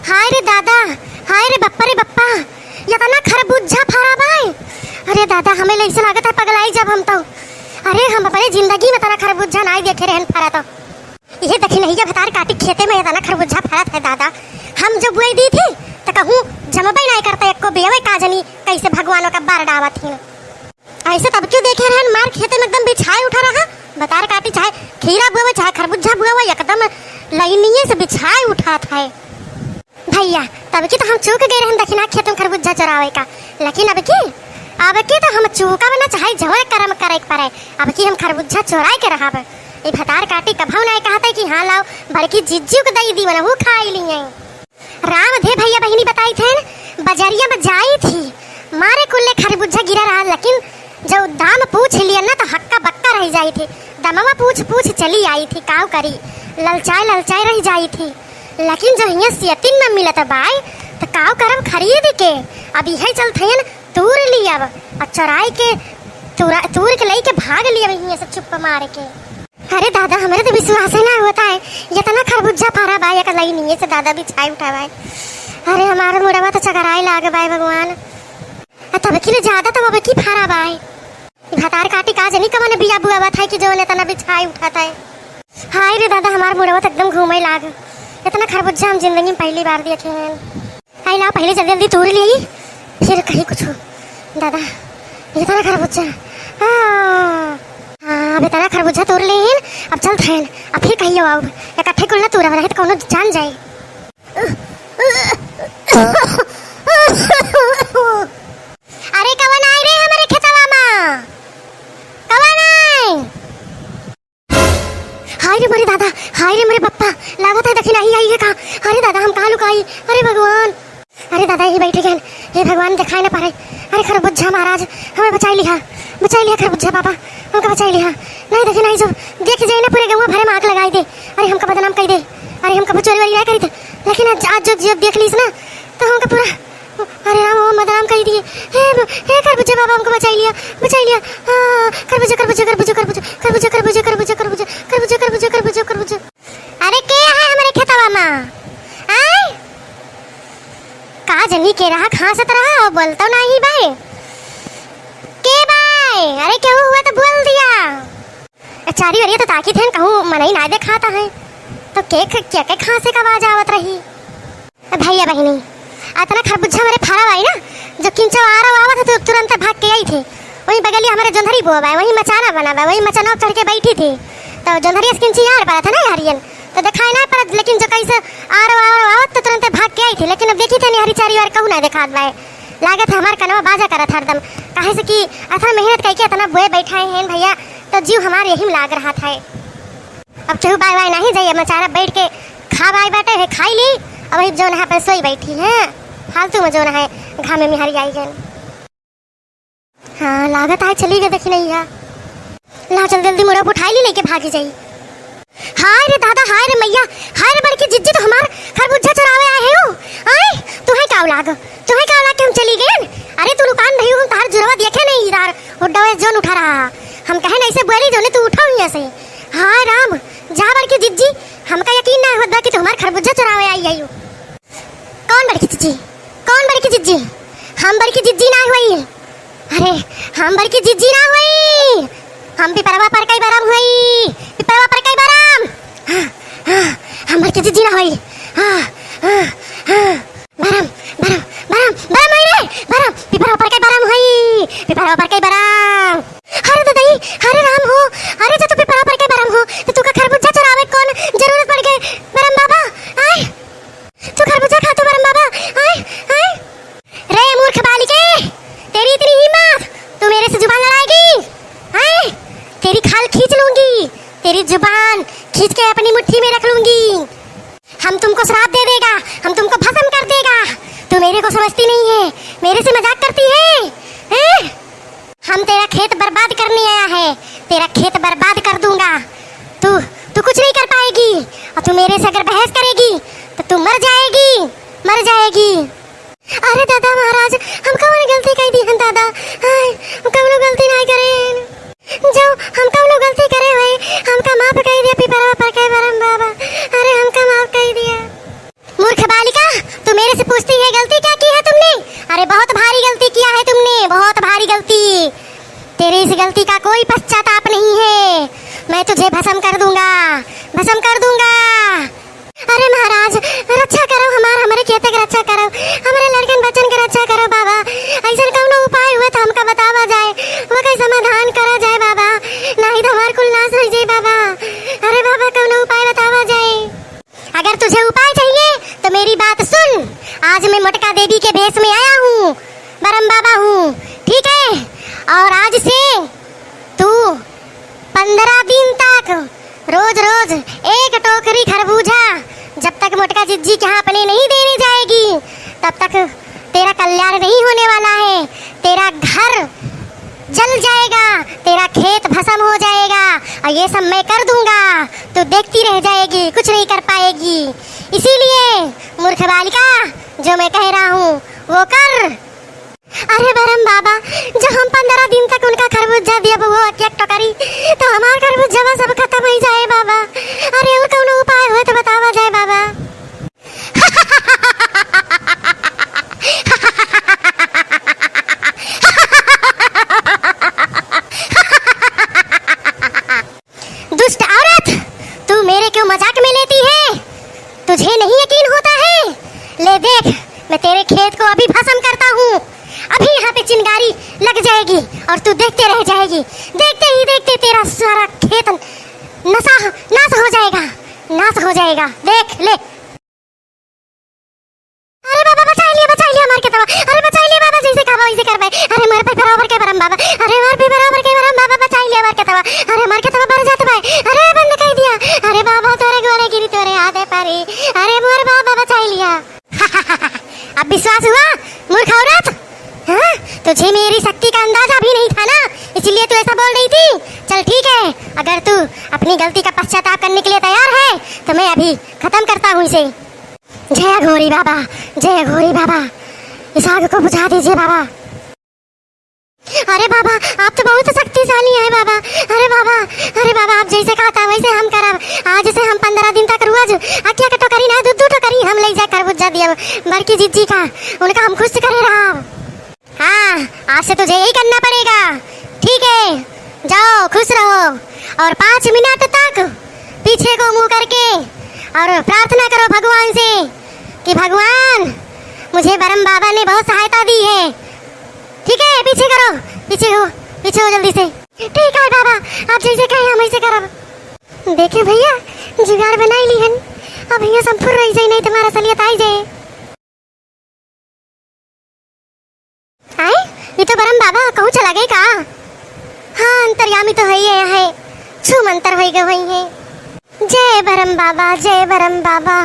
हाय रे दादा, हाय रे बप्पा ये तना खरबूजा फरा भाई। अरे दादा हमें ऐसा लागत है पगलाई जब हम तो। अरे हम अपनी जिंदगी में तना खरबूजा नहीं देखे रहन फरा तो। ये देखी नहीं जब हतार काटी खेते में ये तना खरबूजा फरा था दादा। हम जब बुआई दी थी तो कहूँ जमबे नहीं करते एक को बेवे काजनी कैसे भगवानों का बार डावा थी। ऐसे तब क्यों देखे रहन मार खेते में एकदम बिछाए उठा रहा। बतार काटी चाहे खीरा बुआ चाहे खरबूजा बुआ एकदम लाइनिये से बिछाए उठा था भैया। तब की तो हम चूक गए रहन दक्षिणा खेत में खरबूजा चरावे का। लेकिन अब की तो हम चूका बना चाहे जवर कर्म करे पड़े। अब की हम खरबूजा चोराए के रहा ये भतार काटी कभाऊ नहीं कहते कि हाँ लाओ बड़की जिज्जू को दई दी वो खाई लिए। राम धे भैया बहनी बताई थे बजरिया में जाई थी मारे कुल्ले खरबूजा गिरा रहा। लेकिन जब दाम पूछ लिया ना तो हक्का बक्का रह जाई थी। दमवा पूछ चली आई थी काव करी ललचाए रह जाई थी। लेकिन जो यहाँ सियतिन में मिलत बाई तो काव करम खरीद के अब यही चलते हैं तूर लिया अब चराई के तूर के लई के भाग लिया यहाँ से चुप मार के। अरे दादा हमारे तो विश्वास ही ना होता है ये तना खरबूजा फारा बाई एक लई नहीं से दादा बिछाई उठा बाई। अरे हमारा मुड़वा तो चकराई लागे बाई भगवान। तब की ज्यादा तो अब की फारा बाई भतार काटी काज नहीं कमाने बिया बुआ था कि जो ने तना बिछाई उठा था। हाय रे दादा हमारा मुड़वा तो एकदम घूमे लाग। इतना खरबूजा हम जिंदगी में पहली बार देखे हैं। आई ला पहले जल्दी तोड़ ली फिर कहीं कुछ दादा ये तना खरबूजा अब इतना खरबूजा तोड़ ले अब चल थे अब फिर कहीं आओ इकट्ठे कुल ना तोड़ा रहे तो कौन जान जाए। अरे कवन आए रे हमारे खेतवा में कवन आए। हाय रे मेरे दादा हाय रे मेरे पप्पा लागत है दक्षिण आई है का। अरे दादा हम कहाँ लुकाई। अरे भगवान अरे दादा ये बैठे गए हे भगवान दिखाई ना पा रहे। अरे खरबूजा महाराज हमें बचाई लिया खरबूजा पापा हमको बचाई लिया। नहीं देखे नहीं जो देख जाए ना पूरे गाँव भरे में आग लगाई दे। अरे हमको बदनाम कही दे। अरे हमको चोरी वारी नहीं करी थे लेकिन आज जो देख लीस ना तो हमको पूरा अरे राम वो बदनाम कही दिए। हे खरबूजा बाबा हमको बचाई लिया खरबूजा खरबूजा खरबूजा खरबूजा खरबूजा खरबूजा खरबूजा खरबूजा खरबूजा खरबूजा खरबूजा खरबूजा। अरे के है हमारे खेतवा में आय का जनी के रहा खांसत रहा बोलता नहीं भाई के भाई। अरे क्यों हुआ तो बोल दिया। चारी वरिया तो ताकि थे कहूँ मनई ना देखाता है तो के खांसे का आवाज आवत रही। भैया बहनी इतना खरबूजा हमारे फारा भाई ना जो किंचो आ रहा आवा था तो तुरंत भाग के आई थी। वही बगली हमारे जोंधरी बुआ भाई वही मचाना बना भाई वही मचाना चढ़ के बैठी थी तो जोंधरी किंची यार पड़ा था ना हरियन तो दिखाई नहीं पड़ा। लेकिन जो कैसे आ रहा तो तुरंत भाग के आई थी। लेकिन अब देखी थे नहीं हरी चारी बार कहूँ ना देखा भाई लागत है हमारे कनवा बाजा करा था हरदम कहे से कि इतना मेहनत करके इतना बुए बैठाए हैं भैया तो जीव हमारे यही में लाग रहा था। अब केहू बाय बाय नहीं जाइए मचारा बैठ के खा बाई बैठे है खाई ली अब वही जो है सोई बैठी है फालतू में जो है घामे में हरी आई गए। हाँ लागत है चली गई देखी नहीं है ला चल जल्दी मुड़ा उठाई ली लेके भागी जाई। हाय रे दादा हाय रे मैया हाय रे बड़की जिज्जी तो हमार खरबूजा चरावे आए हो। आए तुम्हें क्या लाग के हम चली गए। अरे तू दुकान नहीं हम तार जुरवा देखे नहीं इधर उड्डा जोन उठा रहा हम कहे नहीं से बोली जोने तू उठा हुई ऐसे। हाय राम जा बड़की जिज्जी हमका यकीन ना होता कि तुम्हार खरबूजा चरावे आई हो। कौन बड़की जिज्जी हम बड़की जिज्जी ना हुई। अरे हम बड़की जिज्जी ना हुई हम पिपरवा पर कई बरम हुई पिपरवा पर कई बरम हम बड़की जिज्जी ना हुई बरम बरम बरम बरम रे बरम पिपरवा पर कई बरम हुई पिपरवा पर कई बरम। अरे दादाई अरे राम हो अरे जो तू पिपरवा पर कई बरम हो तो तू का खरबूजा चरावे कौन जरूरत पड़ गई बरम बाबा आए तू खरबूजा खा तू बरम बाबा आए रे मूर्ख बालिके तेरी इतनी हिम्मत तू मेरे से जुबान लड़ाएगी आए तेरी खाल खींच लूंगी तेरी जुबान खींच के अपनी मुट्ठी में रख लूंगी। हम तुमको श्राप दे देगा हम तुमको भस्म कर देगा। तू मेरे को समझती नहीं है मेरे से मजाक करती है। हम तेरा खेत बर्बाद करने आया है तेरा खेत बर्बाद कर दूंगा। तू कुछ नहीं कर पाएगी और तू मेरे से अगर बहस करेगी तो तू मर जाएगी। अरे दादा महाराज हम कौन गलती कर दी है दादा हम कब लोग गलती नहीं करे जो हम कब लोग गलती करे हुए हमका माफ कर दिया पिपरवा पर के बरम बाबा। अरे हमका माफ कर दिया। मूर्ख बालिका रक्षा करो, हमारे लड़कन बच्चन के रक्षा करो बाबा। ऐसा कौनो उपाय हुआ तो हमका बतावा जाए, वो का समाधान करा जाए बाबा, नहीं तो हमार कुल नाश हो जाए बाबा। अरे बाबा कौनो उपाय बतावा जाए। अगर तुझे उपाय चाहिए तो मेरी बात सुन। आज मैं मटका देवी के भेष में आया हूँ, बरम बाबा हूँ, ठीक है। और आज से तू 15 दिन तक रोज रोज एक टोकरी खरबूजा जब तक मोटका जिज्जी के यहाँ अपने नहीं देने जाएगी तब तक तेरा कल्याण नहीं होने वाला है। तेरा घर जल जाएगा, तेरा खेत भस्म हो जाएगा और ये सब मैं कर दूंगा, तू देखती रह जाएगी, कुछ नहीं कर पाएगी। इसीलिए मूर्ख बालिका जो मैं कह रहा हूँ वो कर। अरे बरम बाबा, जब हम 15 दिन तक उनका खरबूजा दिया वो एक टोकरी तो हमारा खरबूजा सब खत्म हो जाए बाबा। अरे और कौन उपाय हो तो बतावा जाए बाबा। दुष्ट औरत, तू मेरे क्यों मजाक में लेती है? तुझे नहीं यकीन होता है? ले देख, मैं तेरे खेत को अभी भस्म करता हूँ। अभी यहाँ पे चिंगारी लग जाएगी और तू देखते रह जाएगी। देखते ही देखते तेरा सारा खेत नाश हो जाएगा, नाश हो जाएगा। देख ले। अरे बाबा बचा लिया मार के तवा। अरे बचा लिया बाबा, जैसे कहा वैसे कर भाई। अरे मार पे बराबर के बरम बाबा, अरे मार पे बराबर के बरम बाबा, बचा लिया मार के तवा। अरे मार के तवा भर जाता भाई। अरे बंद कर दिया। अरे बाबा तोरे गोरे गिरी तोरे आधे पारी। अरे मोर बाबा बचा लिया। अब विश्वास हुआ मूर्ख औरत? हाँ, तुझे मेरी शक्ति का अंदाजा भी नहीं था ना, इसलिए तू ऐसा बोल रही थी। चल ठीक है, अगर तू अपनी गलती का पश्चाताप करने के लिए तैयार है तो मैं अभी खत्म करता हूँ इसे। जय घोरी बाबा, जय घोरी बाबा, इस आग को बुझा दीजिए बाबा। अरे बाबा आप तो बहुत शक्तिशाली हैं बाबा। अरे बाबा आप जैसे कहा था वैसे हम करब। आज से हम 15 दिन तक रोज अकिया का टोकरी ना दूध टोकरी हम ले जा खरबूजा दिया बड़की जिज्जी का, उनका हम खुश करे रहा। हाँ, आज से तुझे यही करना पड़ेगा, ठीक है। जाओ खुश रहो और 5 मिनट तक पीछे को मुंह करके और प्रार्थना करो भगवान से कि भगवान मुझे बरम बाबा ने बहुत सहायता दी है, ठीक है। पीछे करो, पीछे हो जल्दी से। ठीक है बाबा, आप जैसे कहें हम ऐसे करब। देखे भैया जुगाड़ बनाई ली हन, अब भैया संपूर्ण रह जाए नहीं तुम्हारा सलियत आई जाए। ये तो बरम बाबा कहूँ चला गए का? हाँ अंतर्यामी तो है ये है, छू मंतर हो गए वही है। जय बरम बाबा, जय बरम बाबा।